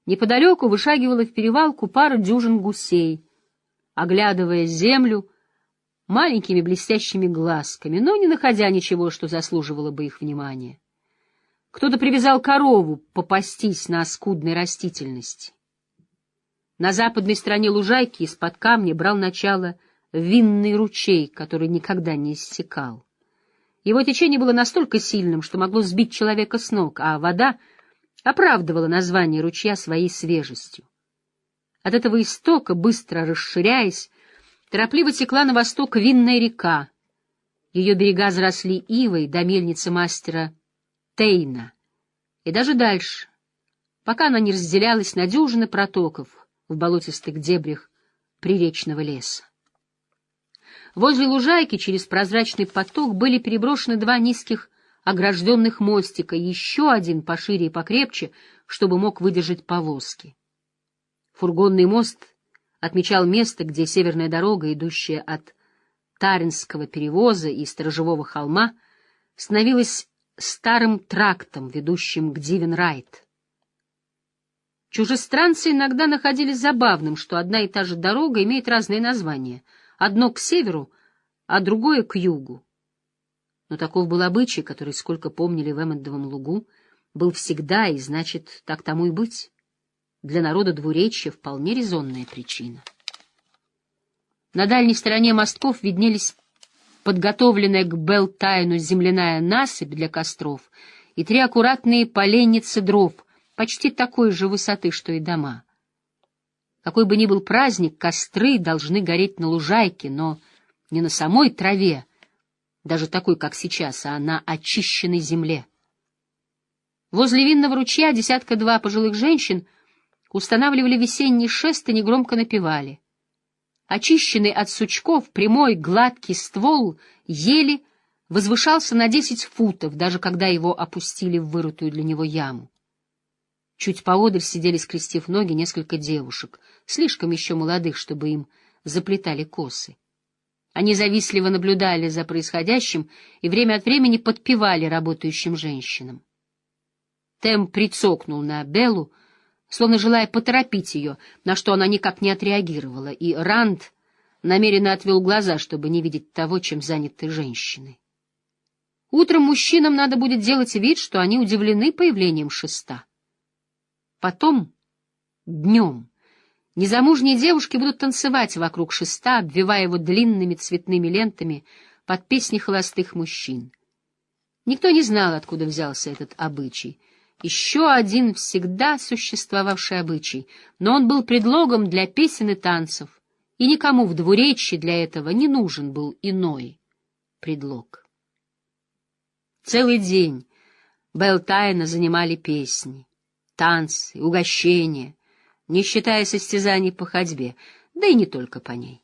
Неподалеку вышагивала в перевалку пара дюжин гусей, оглядывая землю маленькими блестящими глазками, но не находя ничего, что заслуживало бы их внимания. Кто-то привязал корову попастись на скудной растительности. На западной стороне лужайки из-под камня брал начало винный ручей, который никогда не иссякал. Его течение было настолько сильным, что могло сбить человека с ног, а вода оправдывала название ручья своей свежестью. От этого истока, быстро расширяясь, торопливо текла на восток винная река. Ее берега заросли ивой до мельницы мастера Тейна, и даже дальше, пока она не разделялась на дюжины протоков в болотистых дебрях приречного леса. Возле лужайки через прозрачный поток были переброшены два низких огражденных мостика, еще один пошире и покрепче, чтобы мог выдержать повозки. Фургонный мост отмечал место, где северная дорога, идущая от Таринского перевоза и Сторожевого холма, становилась старым трактом, ведущим к Дивенрайт. Чужестранцы иногда находили забавным, что одна и та же дорога имеет разные названия, одно к северу, а другое к югу. Но таков был обычай, который, сколько помнили в Эммондовом лугу, был всегда, и значит, так тому и быть. Для народа двуречья вполне резонная причина. На дальней стороне мостков виднелись подготовленная к Белтайну земляная насыпь для костров и три аккуратные поленницы дров, почти такой же высоты, что и дома. Какой бы ни был праздник, костры должны гореть на лужайке, но не на самой траве, даже такой, как сейчас, а на очищенной земле. Возле винного ручья десятка-два пожилых женщин устанавливали весенний шест и негромко напевали. Очищенный от сучков прямой гладкий ствол ели возвышался на 10 футов, даже когда его опустили в вырытую для него яму. Чуть поодаль сидели, скрестив ноги, несколько девушек, слишком еще молодых, чтобы им заплетали косы. Они завистливо наблюдали за происходящим и время от времени подпевали работающим женщинам. Тем прицокнул на Беллу, словно желая поторопить ее, на что она никак не отреагировала, и Ранд намеренно отвел глаза, чтобы не видеть того, чем заняты женщины. Утром мужчинам надо будет делать вид, что они удивлены появлением шеста. Потом, днем, незамужние девушки будут танцевать вокруг шеста, обвивая его длинными цветными лентами под песни холостых мужчин. Никто не знал, откуда взялся этот обычай. Еще один всегда существовавший обычай, но он был предлогом для песен и танцев, и никому в двуречье для этого не нужен был иной предлог. Целый день Белтайна занимали песни, танцы, угощения, не считая состязаний по ходьбе, да и не только по ней.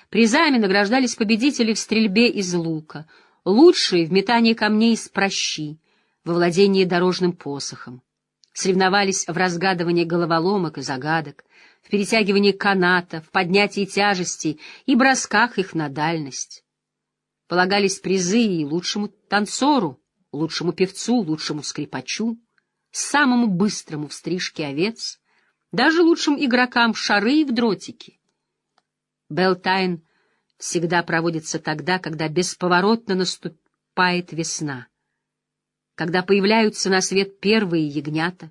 Призами награждались победители в стрельбе из лука, лучшие в метании камней из пращи, во владении дорожным посохом. Соревновались в разгадывании головоломок и загадок, в перетягивании каната, в поднятии тяжестей и бросках их на дальность. Полагались призы и лучшему танцору, лучшему певцу, лучшему скрипачу, самому быстрому в стрижке овец, даже лучшим игрокам в шары и в дротики. Белтайн всегда проводится тогда, когда бесповоротно наступает весна, когда появляются на свет первые ягнята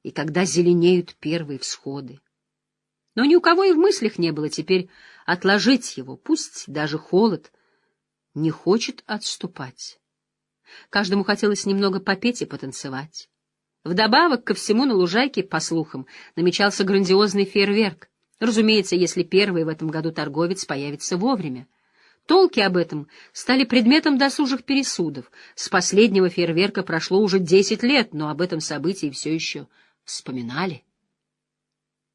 и когда зеленеют первые всходы. Но ни у кого и в мыслях не было теперь отложить его, пусть даже холод не хочет отступать. Каждому хотелось немного попеть и потанцевать. Вдобавок ко всему на лужайке, по слухам, намечался грандиозный фейерверк. Разумеется, если первый в этом году торговец появится вовремя. Толки об этом стали предметом досужих пересудов. С последнего фейерверка прошло уже 10 лет, но об этом событии все еще вспоминали.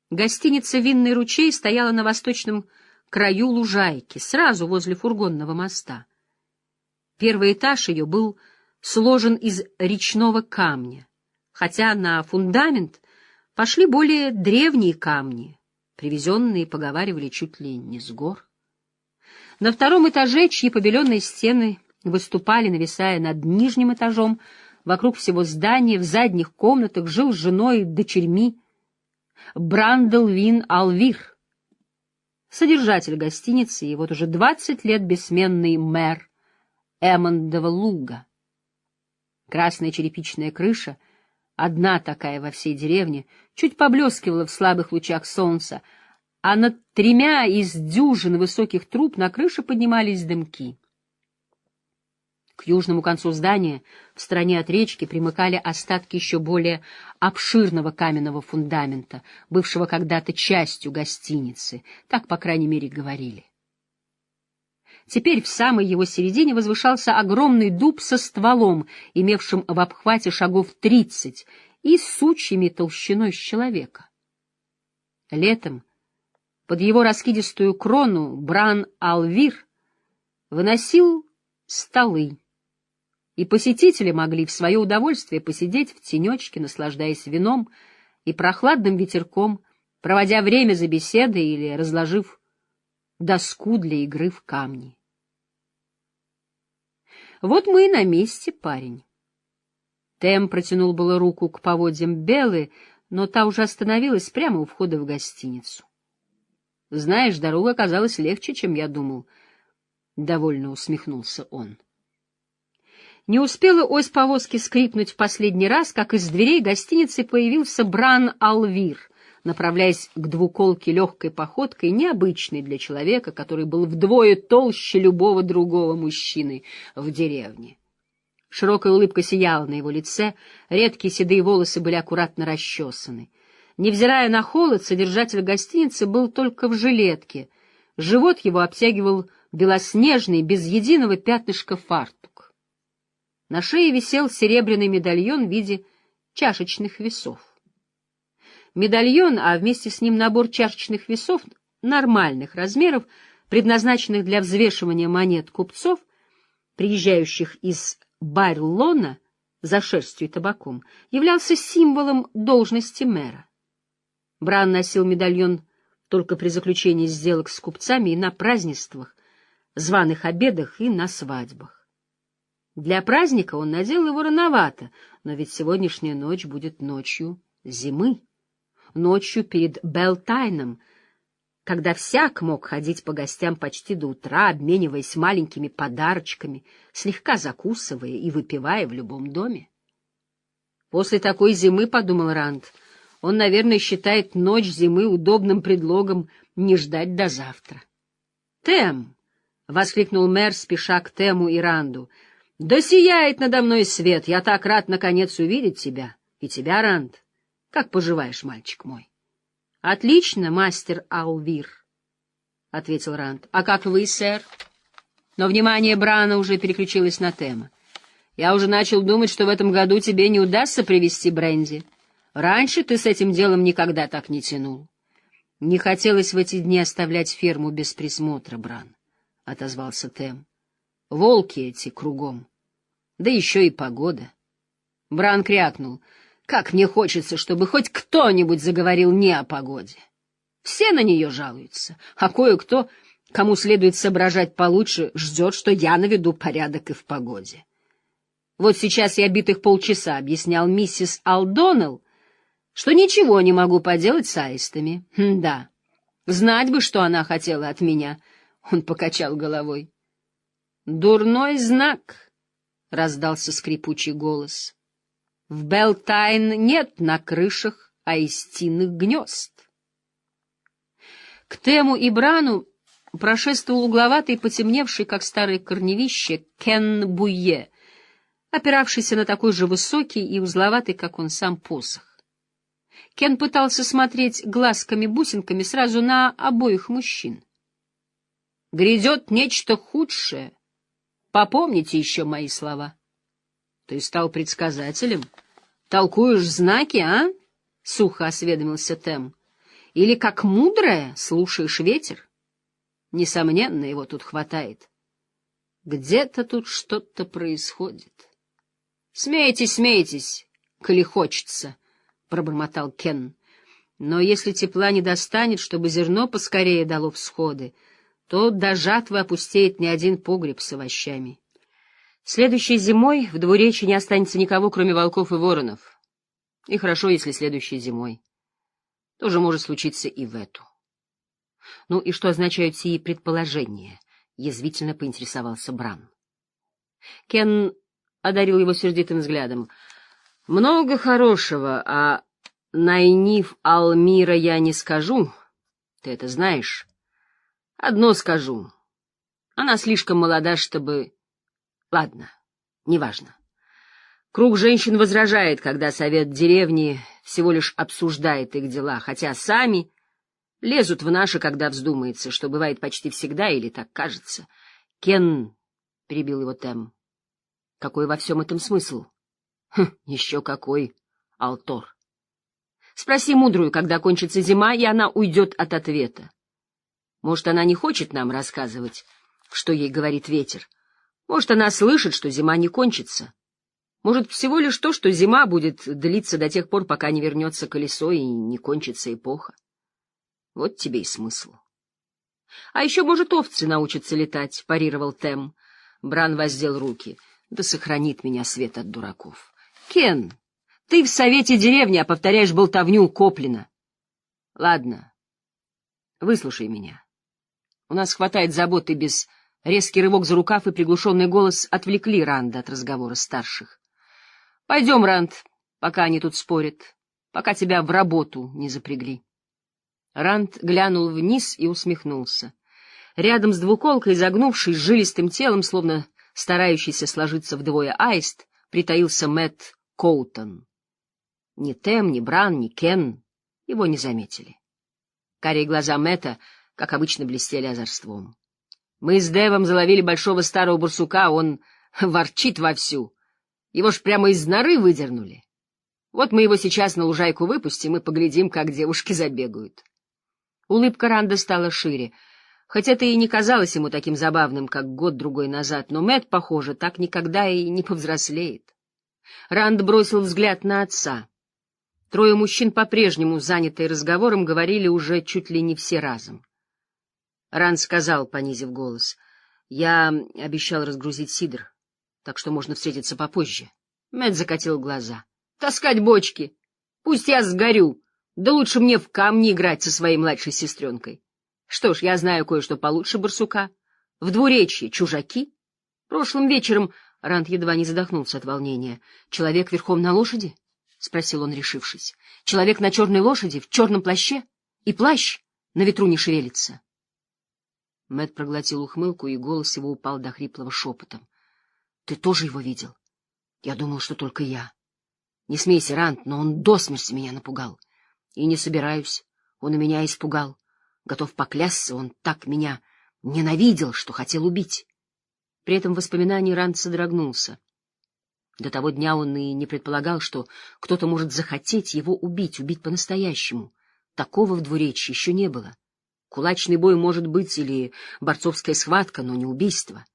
Гостиница «Винный ручей» стояла на восточном краю лужайки, сразу возле фургонного моста. Первый этаж ее был сложен из речного камня, хотя на фундамент пошли более древние камни, привезенные, поговаривали, чуть ли не с гор. На втором этаже, чьи побеленные стены выступали, нависая над нижним этажом, вокруг всего здания, в задних комнатах жил с женой и дочерьми Брандлвин Алвир, содержатель гостиницы и вот уже 20 лет бессменный мэр Эммондова луга. Красная черепичная крыша, одна такая во всей деревне, чуть поблескивала в слабых лучах солнца, а над 3 из дюжин высоких труб на крыше поднимались дымки. К южному концу здания, в стороне от речки, примыкали остатки еще более обширного каменного фундамента, бывшего когда-то частью гостиницы, так, по крайней мере, говорили. Теперь в самой его середине возвышался огромный дуб со стволом, имевшим в обхвате шагов 30 и с сучьями толщиной с человека. Летом под его раскидистую крону Бран-Алвир выносил столы, и посетители могли в свое удовольствие посидеть в тенечке, наслаждаясь вином и прохладным ветерком, проводя время за беседой или разложив доску для игры в камни. Вот мы и на месте, парень. Тем протянул было руку к поводьям Беллы, но та уже остановилась прямо у входа в гостиницу. Знаешь, дорога оказалась легче, чем я думал, — довольно усмехнулся он. Не успела ось повозки скрипнуть в последний раз, как из дверей гостиницы появился Бран-Алвир, направляясь к двуколке легкой походкой, необычной для человека, который был вдвое толще любого другого мужчины в деревне. Широкая улыбка сияла на его лице, редкие седые волосы были аккуратно расчесаны. Невзирая на холод, содержатель гостиницы был только в жилетке. Живот его обтягивал белоснежный, без единого пятнышка фартук. На шее висел серебряный медальон в виде чашечных весов. Медальон, а вместе с ним набор чашечных весов нормальных размеров, предназначенных для взвешивания монет купцов, приезжающих из Байрлона за шерстью и табаком, являлся символом должности мэра. Бран носил медальон только при заключении сделок с купцами и на празднествах, званых обедах и на свадьбах. Для праздника он надел его рановато, но ведь сегодняшняя ночь будет ночью зимы, ночью перед Белтайном, когда всяк мог ходить по гостям почти до утра, обмениваясь маленькими подарочками, слегка закусывая и выпивая в любом доме. После такой зимы, — подумал Ранд, — он, наверное, считает ночь зимы удобным предлогом не ждать до завтра. — Тем! — воскликнул мэр, спеша к Тему и Ранду. — да сияет надо мной свет! Я так рад, наконец, увидеть тебя. И тебя, Ранд. Как поживаешь, мальчик мой? — Отлично, мастер Алвир, — ответил Ранд. — А как вы, сэр? Но внимание Брана уже переключилось на Тема. — Я уже начал думать, что в этом году тебе не удастся привезти бренди. Раньше ты с этим делом никогда так не тянул. — Не хотелось в эти дни оставлять ферму без присмотра, Бран, — отозвался Тем. — Волки эти кругом. Да еще и погода. Бран крякнул. Как мне хочется, чтобы хоть кто-нибудь заговорил не о погоде. Все на нее жалуются, а кое-кто, кому следует соображать получше, ждет, что я наведу порядок и в погоде. Вот сейчас я битых полчаса объяснял миссис Алдоннелл, что ничего не могу поделать с аистами. Да, знать бы, что она хотела от меня. Он покачал головой. Дурной знак, — раздался скрипучий голос. В Белтайн нет на крышах аистиных гнезд. К Тему и Брану прошествовал угловатый, потемневший, как старое корневище, Кен Буйе, опиравшийся на такой же высокий и узловатый, как он сам, посох. Кен пытался смотреть глазками-бусинками сразу на обоих мужчин. — Грядет нечто худшее. Попомните еще мои слова. — Ты стал предсказателем? Толкуешь знаки, а? — сухо осведомился Тем. — Или, как мудрая, слушаешь ветер? Несомненно, его тут хватает. Где-то тут что-то происходит. — Смейтесь, смейтесь, коли хочется, — пробормотал Кен. — Но если тепла не достанет, чтобы зерно поскорее дало всходы, то до жатвы опустеет не один погреб с овощами. Следующей зимой в двуречье не останется никого, кроме волков и воронов. И хорошо, если следующей зимой. тоже может случиться и в эту. — Ну и что означают сии предположения? — язвительно поинтересовался Бран. Кен одарил его сердитым взглядом. — Много хорошего, а Найниф Алмира я не скажу. Ты это знаешь. Одно скажу. Она слишком молода, чтобы... Ладно, неважно. Круг женщин возражает, когда совет деревни всего лишь обсуждает их дела, хотя сами лезут в наши, когда вздумается, что бывает почти всегда, или так кажется. Кен, — перебил его Тем, — какой во всем этом смысл? Еще какой, Алтор. Спроси мудрую, когда кончится зима, и она уйдет от ответа. Может, она не хочет нам рассказывать, что ей говорит ветер. Может, она слышит, что зима не кончится. Может, всего лишь то, что зима будет длиться до тех пор, пока не вернется колесо и не кончится эпоха. Вот тебе и смысл. — А еще, может, овцы научатся летать, — парировал Тем. Бран воздел руки. — Да сохранит меня свет от дураков. — Кен, ты в совете деревни, а повторяешь болтовню Коплина. — Ладно, выслушай меня. У нас хватает заботы без... Резкий рывок за рукав и приглушенный голос отвлекли Ранда от разговора старших. — Пойдем, Ранд, пока они тут спорят, пока тебя в работу не запрягли. Ранд глянул вниз и усмехнулся. Рядом с двуколкой, изогнувшись жилистым телом, словно старающийся сложиться вдвое аист, притаился Мэтт Коутон. Ни Тем, ни Бран, ни Кен его не заметили. Карие глаза Мэтта, как обычно, блестели озорством. Мы с Дэвом заловили большого старого барсука, он ворчит вовсю. Его ж прямо из норы выдернули. Вот мы его сейчас на лужайку выпустим и поглядим, как девушки забегают. Улыбка Ранда стала шире, хоть это и не казалось ему таким забавным, как год-другой назад, но Мэтт, похоже, так никогда и не повзрослеет. Ранд бросил взгляд на отца. Трое мужчин, по-прежнему занятые разговором, говорили уже чуть ли не все разом. Ранд сказал, понизив голос: — Я обещал разгрузить сидр, так что можно встретиться попозже. Мэтт закатил глаза. — Таскать бочки! Пусть я сгорю! Да лучше мне в камни играть со своей младшей сестренкой. Что ж, я знаю кое-что получше барсука. В двуречье чужаки. Прошлым вечером Ранд едва не задохнулся от волнения. — Человек верхом на лошади? — спросил он, решившись. — Человек на черной лошади, в черном плаще? И плащ на ветру не шевелится. Мэтт проглотил ухмылку, и голос его упал до хриплого шепота. — Ты тоже его видел? Я думал, что только я. Не смейся, Ранд, но он до смерти меня напугал. И не собираюсь. Он и меня испугал. Готов поклясться, он так меня ненавидел, что хотел убить. При этом воспоминании Ранд содрогнулся. До того дня он и не предполагал, что кто-то может захотеть его убить по-настоящему. Такого в двуречье еще не было. Кулачный бой может быть или борцовская схватка, но не убийство.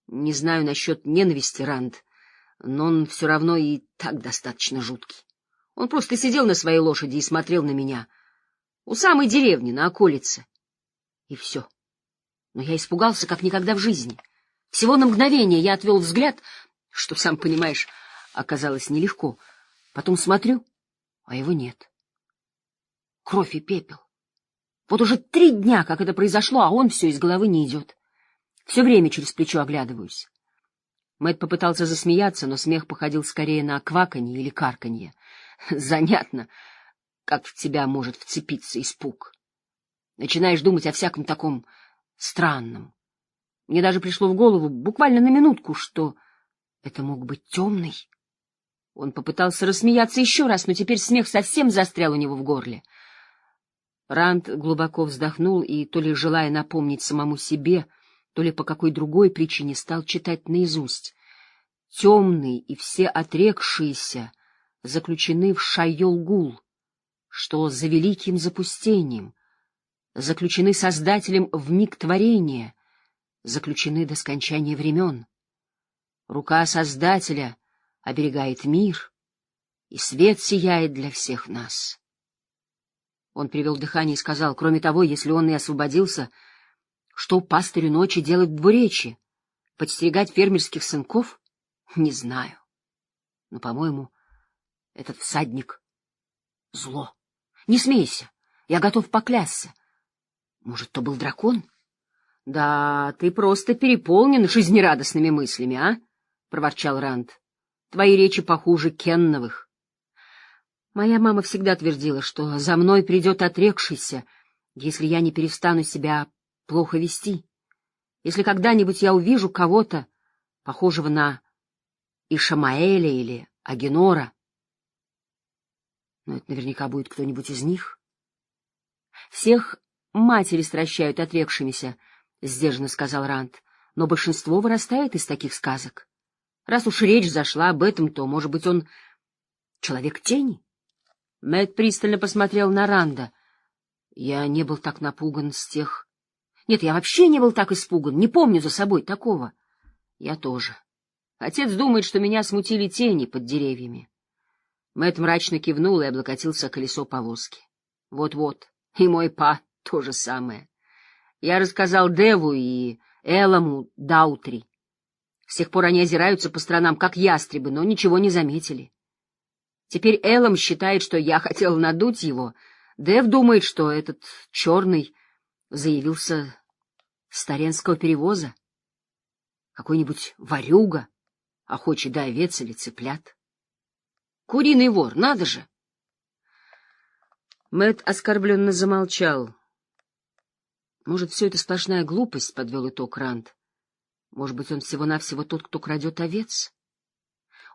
Не знаю насчет ненависти, Ранд, но он все равно и так достаточно жуткий. Он просто сидел на своей лошади и смотрел на меня. У самой деревни, на околице. И все. Но я испугался, как никогда в жизни. Всего на мгновение я отвел взгляд, что, сам понимаешь, оказалось нелегко. Потом смотрю, а его нет. Кровь и пепел. Вот уже 3 дня, как это произошло, а он все из головы не идет. Все время через плечо оглядываюсь. Мэтт попытался засмеяться, но смех походил скорее на кваканье или карканье. Занятно, как в тебя может вцепиться испуг. Начинаешь думать о всяком таком странном. Мне даже пришло в голову, буквально на минутку, что это мог быть темный. Он попытался рассмеяться еще раз, но теперь смех совсем застрял у него в горле. Ранд глубоко вздохнул и, то ли желая напомнить самому себе, то ли по какой другой причине, стал читать наизусть. Темный и все отрекшиеся заключены в Шайол-Гул, что за великим запустением, заключены Создателем в миг творения, заключены до скончания времен. Рука Создателя оберегает мир, и свет сияет для всех нас. Он перевел дыхание и сказал: кроме того, если он и освободился, что пастырю ночи делать в двуречье? Подстерегать фермерских сынков? Не знаю. Но, по-моему, этот всадник — зло. Не смейся, я готов поклясться. Может, то был дракон? — Да, ты просто переполнен жизнерадостными мыслями, а? — проворчал Ранд. — Твои речи похуже Кенновых. Моя мама всегда твердила, что за мной придет отрекшийся, если я не перестану себя плохо вести. Если когда-нибудь я увижу кого-то, похожего на Ишамаэля или Агенора, но это наверняка будет кто-нибудь из них. Всех матери стращают отрекшимися, — сдержанно сказал Ранд, — но большинство вырастает из таких сказок. Раз уж речь зашла об этом, то, может быть, он человек тени? Мэтт пристально посмотрел на Ранда. Я не был так напуган с тех... Нет, я вообще не был так испуган, не помню за собой такого. Я тоже. Отец думает, что меня смутили тени под деревьями. Мэтт мрачно кивнул и облокотился о колесо повозки. Вот-вот, и мой па то же самое. Я рассказал Деву и Эламу Даутри. С тех пор они озираются по сторонам, как ястребы, но ничего не заметили. Теперь Элам считает, что я хотел надуть его. Дев думает, что этот черный заявился с Таренского перевоза. Какой-нибудь ворюга, охочий до овец или цыплят. Куриный вор, надо же! Мэтт оскорбленно замолчал. Может, все это сплошная глупость, — подвел итог Ранд. Может быть, он всего-навсего тот, кто крадет овец?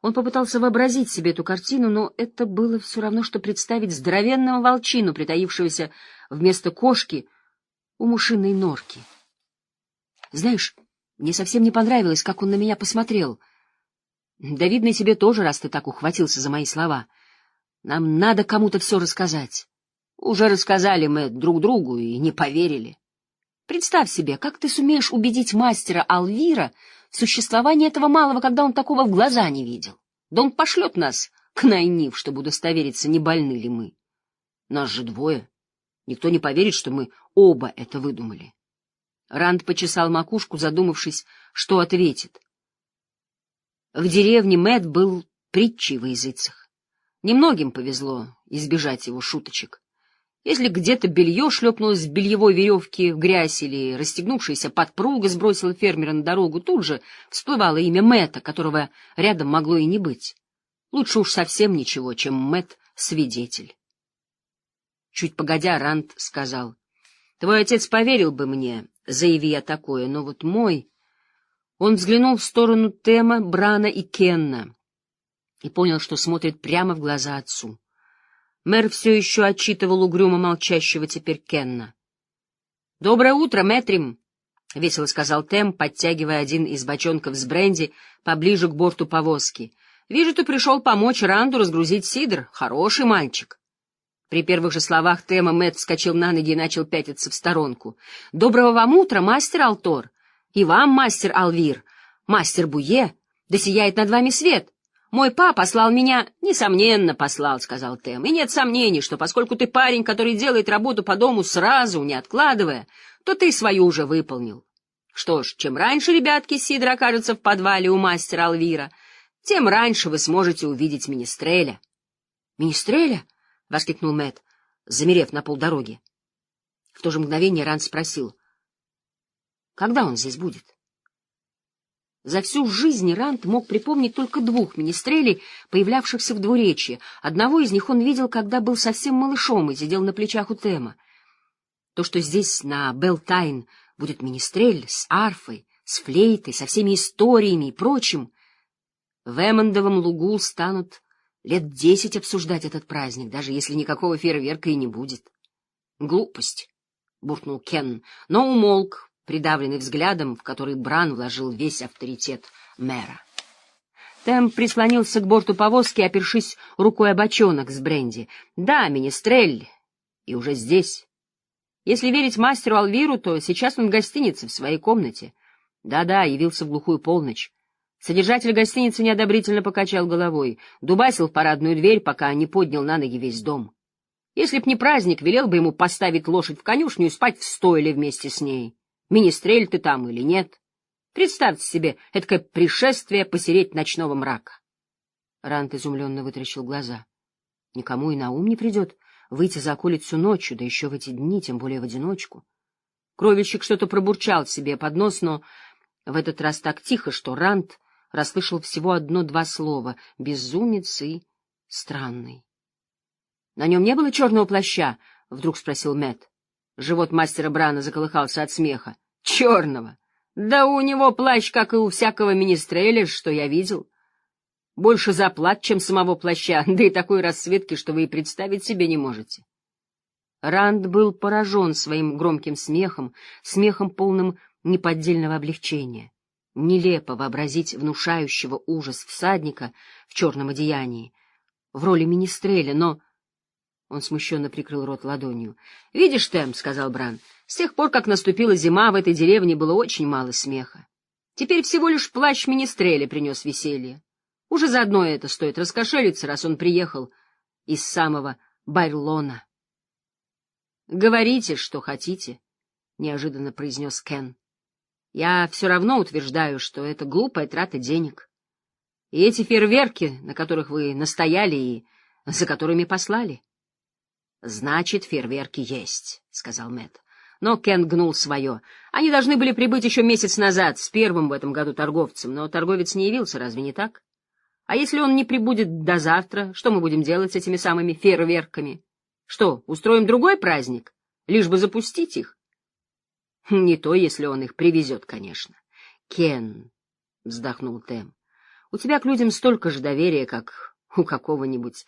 Он попытался вообразить себе эту картину, но это было все равно, что представить здоровенного волчину, притаившегося вместо кошки у мышиной норки. Знаешь, мне совсем не понравилось, как он на меня посмотрел. Да, видно, и тебе тоже, раз ты так ухватился за мои слова. Нам надо кому-то все рассказать. Уже рассказали мы друг другу и не поверили. Представь себе, как ты сумеешь убедить мастера Алвира в существовании этого малого, когда он такого в глаза не видел? Да он пошлет нас к Найниф, чтобы удостовериться, не больны ли мы. Нас же двое. Никто не поверит, что мы оба это выдумали. Ранд почесал макушку, задумавшись, что ответит. В деревне Мэтт был притчей во языцах. Немногим повезло избежать его шуточек. Если где-то белье шлепнулось в бельевой веревке в грязь или расстегнувшаяся подпруга сбросила фермера на дорогу, тут же всплывало имя Мэтта, которого рядом могло и не быть. Лучше уж совсем ничего, чем Мэтт — свидетель. Чуть погодя, Ранд сказал: — Твой отец поверил бы мне, заяви я такое, но вот мой... Он взглянул в сторону Тема, Брана и Кенна и понял, что смотрит прямо в глаза отцу. Мэр все еще отчитывал угрюмо молчащего теперь Кенна. — Доброе утро, Мэтрим! — весело сказал Тем, подтягивая один из бочонков с бренди поближе к борту повозки. — Вижу, ты пришел помочь Ранду разгрузить сидр. Хороший мальчик. При первых же словах Тема Мэтт вскочил на ноги и начал пятиться в сторонку. — Доброго вам утра, мастер Алтор! И вам, мастер Алвир! Мастер Буе! Да сияет над вами свет! Мой па послал меня... — Несомненно, послал, — сказал Тем. — И нет сомнений, что поскольку ты парень, который делает работу по дому сразу, не откладывая, то ты свою уже выполнил. Что ж, чем раньше ребятки сидра окажутся в подвале у мастера Алвира, тем раньше вы сможете увидеть Министреля. — Министреля? — воскликнул Мэтт, замерев на полдороги. В то же мгновение Ранд спросил: — Когда он здесь будет? За всю жизнь Ранд мог припомнить только двух министрелей, появлявшихся в двуречье. Одного из них он видел, когда был совсем малышом и сидел на плечах у Тема. То, что здесь, на Белтайн, будет министрель с арфой, с флейтой, со всеми историями и прочим, в Эммондовом лугу станут лет 10 обсуждать этот праздник, даже если никакого фейерверка и не будет. — Глупость, — буркнул Кен, но умолк, придавленный взглядом, в который Бран вложил весь авторитет мэра. Тем прислонился к борту повозки, опершись рукой о бочонок с бренди. — Да, министрель, и уже здесь. Если верить мастеру Алвиру, то сейчас он в гостинице, в своей комнате. Да-да, явился в глухую полночь. Содержатель гостиницы неодобрительно покачал головой, дубасил в парадную дверь, пока не поднял на ноги весь дом. Если б не праздник, велел бы ему поставить лошадь в конюшню и спать в стойле вместе с ней. Министрель ты там или нет? Представьте себе эдакое пришествие посереть ночного мрака. Ранд изумленно вытаращил глаза. Никому и на ум не придет выйти за околицу ночью, да еще в эти дни, тем более в одиночку. Кровельщик что-то пробурчал себе под нос, но в этот раз так тихо, что Ранд расслышал всего одно-два слова — «безумец» и «странный». — На нем не было черного плаща? — вдруг спросил Мэтт. Живот мастера Брана заколыхался от смеха. — Черного! Да у него плащ, как и у всякого министреля, что я видел. Больше заплат, чем самого плаща, да и такой расцветки, что вы и представить себе не можете. Ранд был поражен своим громким смехом, смехом полным неподдельного облегчения. Нелепо вообразить внушающего ужас всадника в черном одеянии, в роли министреля, но... Он смущенно прикрыл рот ладонью. — Видишь, Тэм, — сказал Бран, — с тех пор, как наступила зима, в этой деревне было очень мало смеха. Теперь всего лишь плащ министреля принес веселье. Уже заодно это стоит раскошелиться, раз он приехал из самого Байрлона. — Говорите, что хотите, — неожиданно произнес Кен. — Я все равно утверждаю, что это глупая трата денег. И эти фейерверки, на которых вы настояли и за которыми послали. — Значит, фейерверки есть, — сказал Мэтт. Но Кен гнул свое. Они должны были прибыть еще месяц назад с первым в этом году торговцем, но торговец не явился, разве не так? А если он не прибудет до завтра, что мы будем делать с этими самыми фейерверками? Что, устроим другой праздник, лишь бы запустить их? Не то, если он их привезет, конечно. Кен, — вздохнул Тэм, — у тебя к людям столько же доверия, как у какого-нибудь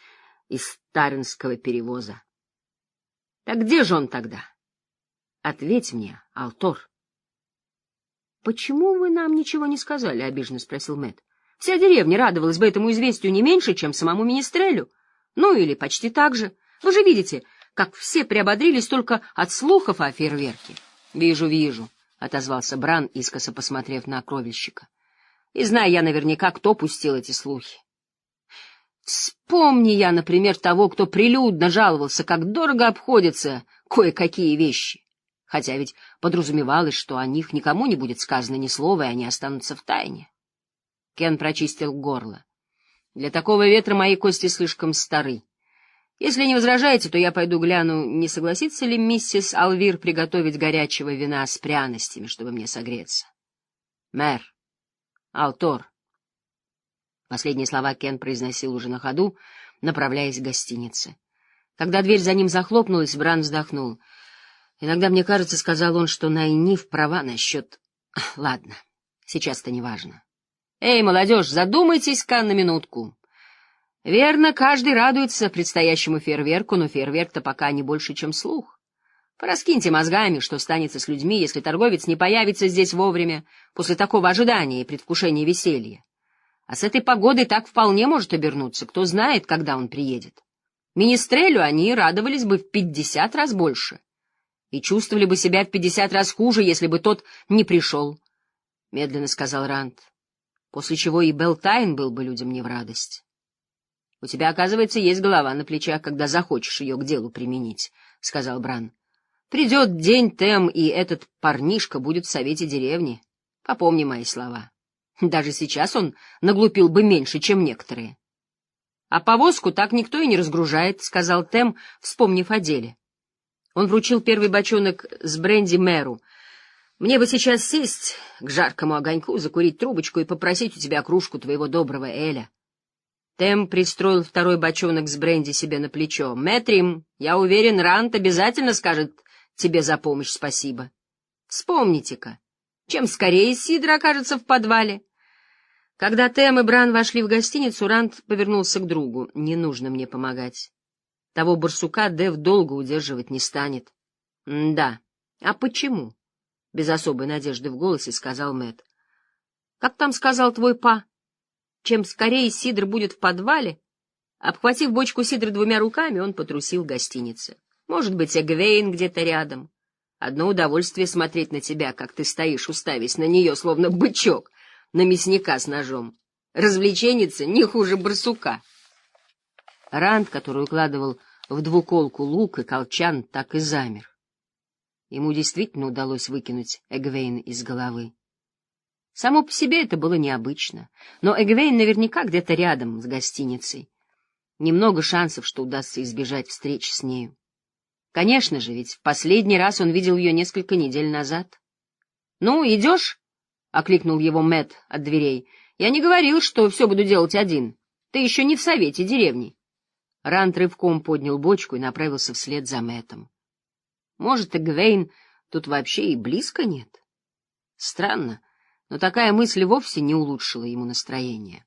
из Таренского перевоза. Так где же он тогда? Ответь мне, Алтор. — Почему вы нам ничего не сказали? — обиженно спросил Мэтт. — Вся деревня радовалась бы этому известию не меньше, чем самому министрелю. Ну, или почти так же. Вы же видите, как все приободрились только от слухов о фейерверке. — Вижу, вижу, — отозвался Бран, искоса посмотрев на кровельщика. — И знаю я наверняка, кто пустил эти слухи. Вспомни я, например, того, кто прилюдно жаловался, как дорого обходятся кое-какие вещи. Хотя ведь подразумевалось, что о них никому не будет сказано ни слова, и они останутся в тайне. Кен прочистил горло. Для такого ветра мои кости слишком стары. Если не возражаете, то я пойду гляну, не согласится ли миссис Алвир приготовить горячего вина с пряностями, чтобы мне согреться. Мэр, Алтор. Последние слова Кен произносил уже на ходу, направляясь к гостинице. Когда дверь за ним захлопнулась, Бран вздохнул. «Иногда мне кажется, — сказал он, — что Найниф права насчет... Ладно, сейчас-то не важно. Эй, молодежь, задумайтесь-ка на минутку. Верно, каждый радуется предстоящему фейерверку, но фейерверк-то пока не больше, чем слух. Пораскиньте мозгами, что станется с людьми, если торговец не появится здесь вовремя, после такого ожидания и предвкушения веселья. А с этой погодой так вполне может обернуться, кто знает, когда он приедет. Министрелю они радовались бы в 50 раз больше и чувствовали бы себя в 50 раз хуже, если бы тот не пришел, — медленно сказал Ранд, после чего и Белтайн был бы людям не в радость. — У тебя, оказывается, есть голова на плечах, когда захочешь ее к делу применить, — сказал Бран. — Придет день, Тэм, и этот парнишка будет в совете деревни. Попомни мои слова. Даже сейчас он наглупил бы меньше, чем некоторые. — А повозку так никто и не разгружает, — сказал Тэм, вспомнив о деле. Он вручил первый бочонок с бренди мэру. — Мне бы сейчас сесть к жаркому огоньку, закурить трубочку и попросить у тебя кружку твоего доброго эля. Тэм пристроил второй бочонок с бренди себе на плечо. — Мэтрим, я уверен, Рант обязательно скажет тебе за помощь спасибо. Вспомните-ка, чем скорее Сидр окажется в подвале. Когда Тэм и Бран вошли в гостиницу, Рант повернулся к другу. — Не нужно мне помогать. Того барсука Дэв долго удерживать не станет. — Да. А почему? — без особой надежды в голосе сказал Мэтт. — Как там сказал твой па? Чем скорее Сидр будет в подвале? Обхватив бочку сидра двумя руками, он потрусил к гостинице. Может быть, Эгвейн где-то рядом. Одно удовольствие смотреть на тебя, как ты стоишь, уставясь на нее, словно бычок, на мясника с ножом. Развлеченница не хуже барсука. Ранд, который укладывал в двуколку лук и колчан, так и замер. Ему действительно удалось выкинуть Эгвейн из головы. Само по себе это было необычно, но Эгвейн наверняка где-то рядом с гостиницей. Немного шансов, что удастся избежать встречи с нею. Конечно же, ведь в последний раз он видел ее несколько недель назад. — Ну, идешь? — окликнул его Мэтт от дверей. — Я не говорил, что все буду делать один. Ты еще не в совете деревни. Ранд рывком поднял бочку и направился вслед за Мэттом. Может, Эгвейн тут вообще и близко нет? Странно, но такая мысль вовсе не улучшила ему настроение.